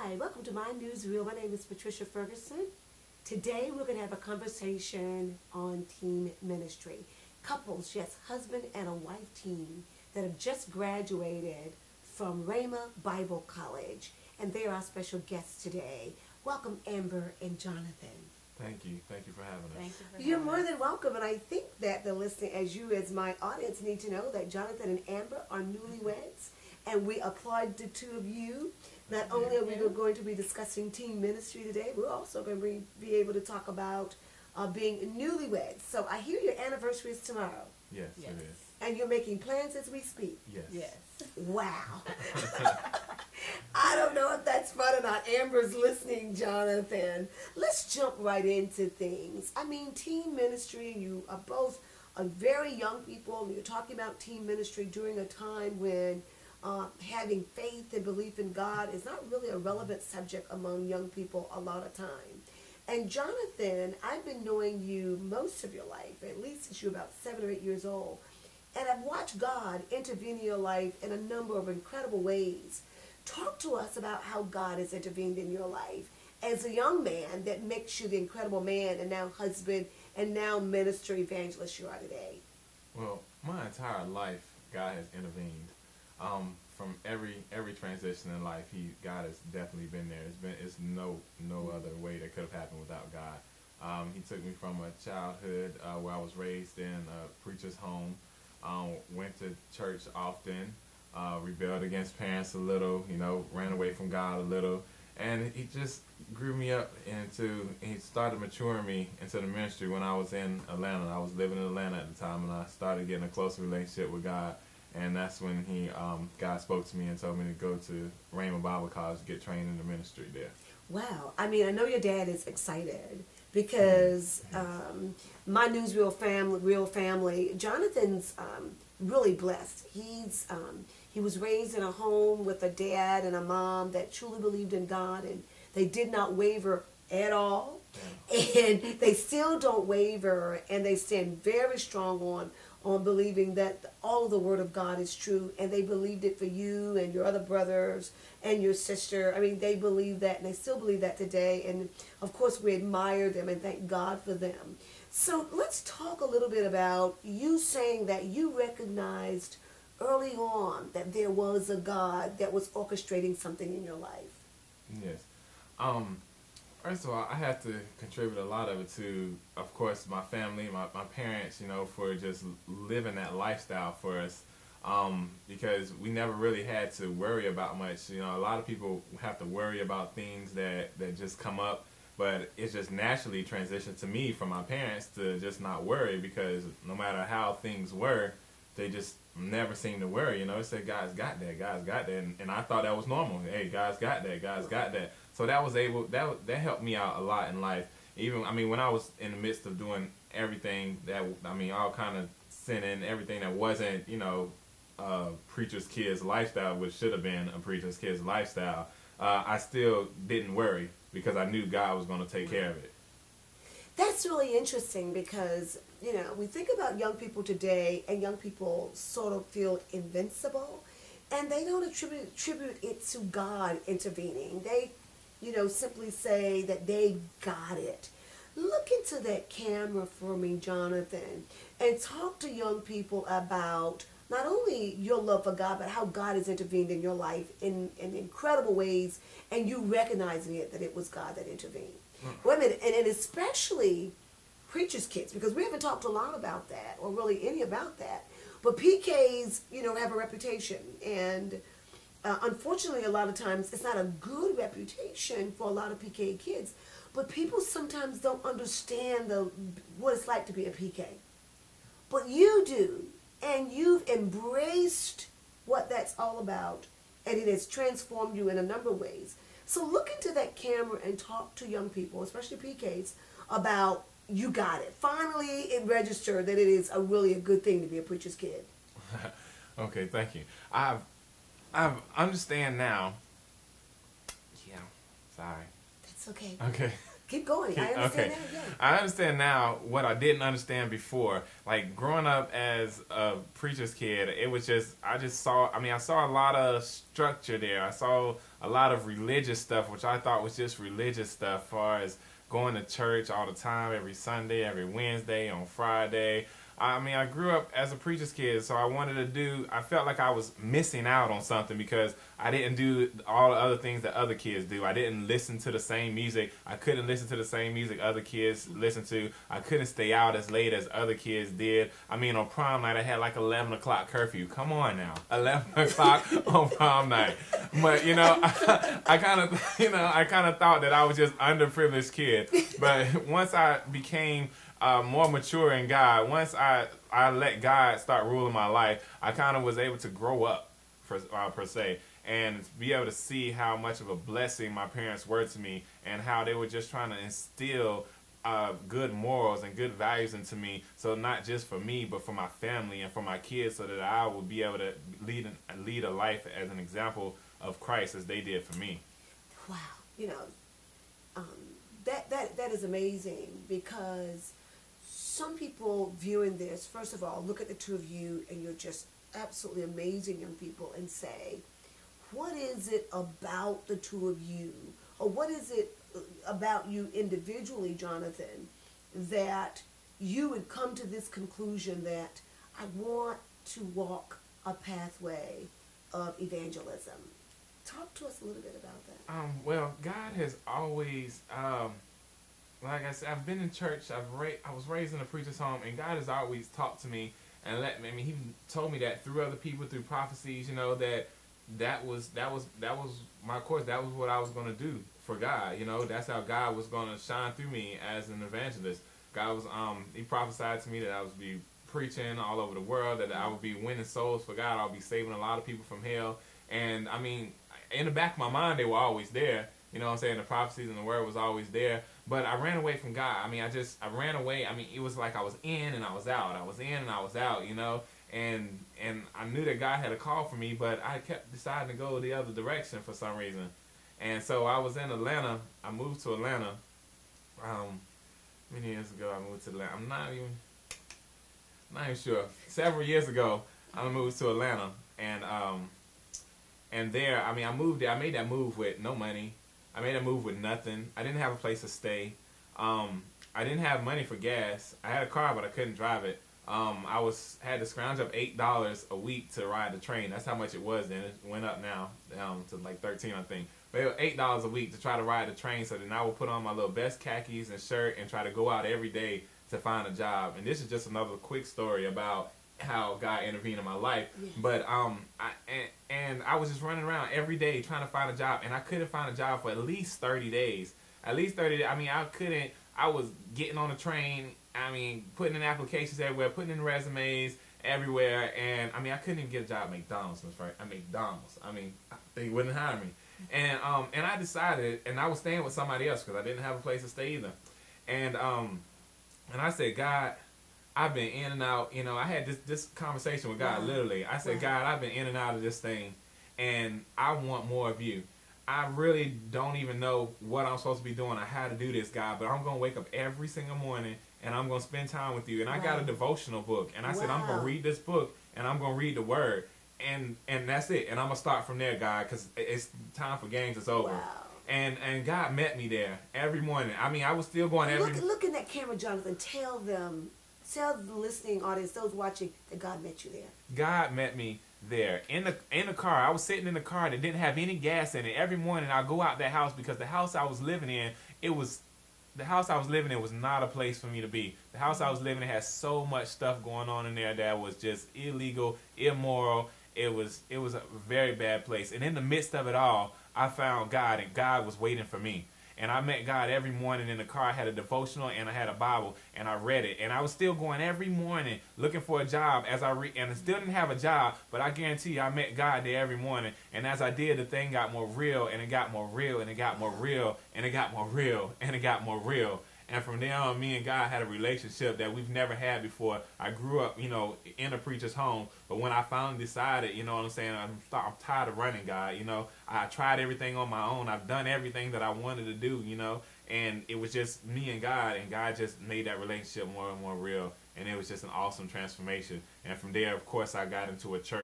Hi, welcome to MyNewsReal. My name is Patricia Ferguson. Today we're going to have a conversation on teen ministry. Couples, yes, husband and a wife team that have just graduated from Rhema Bible College. And they are our special guests today. Welcome, Amber and Jonathan. Thank you. Thank you for having us. Thank you for You're having more us. than welcome, and I think that the listening, as my audience, need to know that Jonathan and Amber are newlyweds, and we applaud the two of you. Not only are we going to be discussing teen ministry today, we're also going to be able to talk about being newlyweds. So I hear your anniversary is tomorrow. Yes, Yes. it is. And you're making plans as we speak. Yes. Yes. Wow. I don't know if that's fun or not. Amber's listening, Jonathan. Let's jump right into things. I mean, teen ministry, you are both very young people, and you're talking about teen ministry during a time when having faith and belief in God is not really a relevant subject among young people a lot of time. And Jonathan, I've been knowing you most of your life, at least since you were about 7 or 8 years old. And I've watched God intervene in your life in a number of incredible ways. Talk to us about how God has intervened in your life as a young man that makes you the incredible man and now husband and now minister evangelist you are today. Well, my entire life, God has intervened. From every transition in life, God has definitely been there. It's no other way that could have happened without God. He took me from a childhood where I was raised in a preacher's home, went to church often, rebelled against parents a little, ran away from God a little, and he just grew me up he started maturing me into the ministry when I was in Atlanta. I was living in Atlanta at the time, and I started getting a closer relationship with God. And that's when God spoke to me and told me to go to Rhema Bible College to get trained in the ministry there. Wow. I mean, I know your dad is excited because MyNewsReal family, Jonathan's really blessed. He was raised in a home with a dad and a mom that truly believed in God, and they did not waver at all. And they still don't waver, and they stand very strong on believing that all of the Word of God is true, and they believed it for you and your other brothers and your sister. I mean, they believe that, and they still believe that today, and of course we admire them and thank God for them. So let's talk a little bit about you saying that you recognized early on that there was a God that was orchestrating something in your life. Yes. First of all, I have to contribute a lot of it to, of course, my family, my parents, for just living that lifestyle for us, because we never really had to worry about much. A lot of people have to worry about things that just come up, but it's just naturally transitioned to me from my parents to just not worry, because no matter how things were, they just never seemed to worry. It said, God's got that, God's got that, and I thought that was normal. Hey, God's got that, God's got that. So that helped me out a lot in life. Even, when I was in the midst of doing everything all kind of sinning, everything that wasn't, preacher's kid's lifestyle, which should have been a preacher's kid's lifestyle, I still didn't worry because I knew God was going to take care of it. That's really interesting because, we think about young people today, and young people sort of feel invincible, and they don't attribute it to God intervening. They simply say that they got it. Look into that camera for me, Jonathan, and talk to young people about not only your love for God, but how God has intervened in your life in incredible ways, and you recognizing it, that it was God that intervened. Wait a minute, and especially preachers' kids, because we haven't talked a lot about that, or really any about that. But PKs, have a reputation, and unfortunately, a lot of times, it's not a good reputation for a lot of PK kids. But people sometimes don't understand what it's like to be a PK. But you do, and you've embraced what that's all about, and it has transformed you in a number of ways. So look into that camera and talk to young people, especially PKs, about you got it. Finally, it registered that it is really a good thing to be a preacher's kid. Okay, thank you. I understand now. Yeah, sorry. That's okay. Okay. Keep going. I understand Okay. that. Yeah. I understand now what I didn't understand before. Like growing up as a preacher's kid, it was just I just saw. I mean, I saw a lot of structure there. I saw a lot of religious stuff, which I thought was just religious stuff, as far as going to church all the time, every Sunday, every Wednesday, on Friday. I mean, I grew up as a preacher's kid, so I felt like I was missing out on something because I didn't do all the other things that other kids do. I didn't listen to the same music. I couldn't listen to the same music other kids listen to. I couldn't stay out as late as other kids did. I mean, on prom night, I had like 11 o'clock curfew. Come on now. 11 o'clock on prom night. But, I kind of thought that I was just underprivileged kid. But once I became more mature in God, once I let God start ruling my life, I kind of was able to grow up, per se, and be able to see how much of a blessing my parents were to me and how they were just trying to instill good morals and good values into me, so not just for me, but for my family and for my kids, so that I would be able to lead a life as an example of Christ as they did for me. Wow. That is amazing, because some people viewing this, first of all, look at the two of you and you're just absolutely amazing young people and say, what is it about the two of you, or what is it about you individually, Jonathan, that you would come to this conclusion that I want to walk a pathway of evangelism? Talk to us a little bit about that. Well, God has always, like I said, I've been in church. I was raised in a preacher's home, and God has always talked to me and He told me that through other people, through prophecies, that was my course. That was what I was going to do for God. That's how God was going to shine through me as an evangelist. God was, He prophesied to me that I would be preaching all over the world, that I would be winning souls for God. I would be saving a lot of people from hell. And I mean, in the back of my mind, they were always there. You know what I'm saying? The prophecies and the word was always there. But I ran away from God. I mean, I ran away. I mean, it was like I was in and I was out. I was in and I was out, And I knew that God had a call for me, but I kept deciding to go the other direction for some reason. And so I was in Atlanta. I moved to Atlanta. Many years ago, I moved to Atlanta. I'm not even sure. Several years ago, I moved to Atlanta. And there, I mean, I moved there. I made that move with no money. I made a move with nothing. I didn't have a place to stay. I didn't have money for gas. I had a car, but I couldn't drive it. I had to scrounge up $8 a week to ride the train. That's how much it was then. It went up now to like 13, I think. But it was $8 a week to try to ride the train. So then I would put on my little best khakis and shirt and try to go out every day to find a job. And this is just another quick story about how God intervened in my life. Yes. But I was just running around every day trying to find a job, and I couldn't find a job for at least 30 days. At least 30 days. I mean, I was getting on the train, I mean, putting in applications everywhere, putting in resumes everywhere, and I mean, I couldn't even get a job at McDonald's. I mean, they wouldn't hire me. And I decided, and I was staying with somebody else because I didn't have a place to stay either. And I said, God, I've been in and out. I had this conversation with God, literally. I said, God, I've been in and out of this thing, and I want more of you. I really don't even know what I'm supposed to be doing or how to do this, God, but I'm going to wake up every single morning, and I'm going to spend time with you. And I got a devotional book, and I said, I'm going to read this book, and I'm going to read the word, and that's it. And I'm going to start from there, God, because it's time for games. It's over. Wow. And God met me there every morning. I mean, I was still going every... Look in that camera, Jonathan. Tell the listening audience, those watching, that God met you there. God met me there in the car. I was sitting in the car that didn't have any gas in it. Every morning I go out that house because the house I was living in, was not a place for me to be. The house I was living in had so much stuff going on in there that was just illegal, immoral. It was a very bad place. And in the midst of it all, I found God, and God was waiting for me. And I met God every morning in the car. I had a devotional and I had a Bible, and I read it. And I was still going every morning looking for a job and I still didn't have a job, but I guarantee you I met God there every morning. And as I did, the thing got more real, and it got more real, and it got more real, and it got more real, and it got more real. And from there on, me and God had a relationship that we've never had before. I grew up, you know, in a preacher's home, but when I finally decided, you know what I'm saying, I'm tired of running, God, you know, I tried everything on my own. I've done everything that I wanted to do, you know, and it was just me and God just made that relationship more and more real, and it was just an awesome transformation. And from there, of course, I got into a church.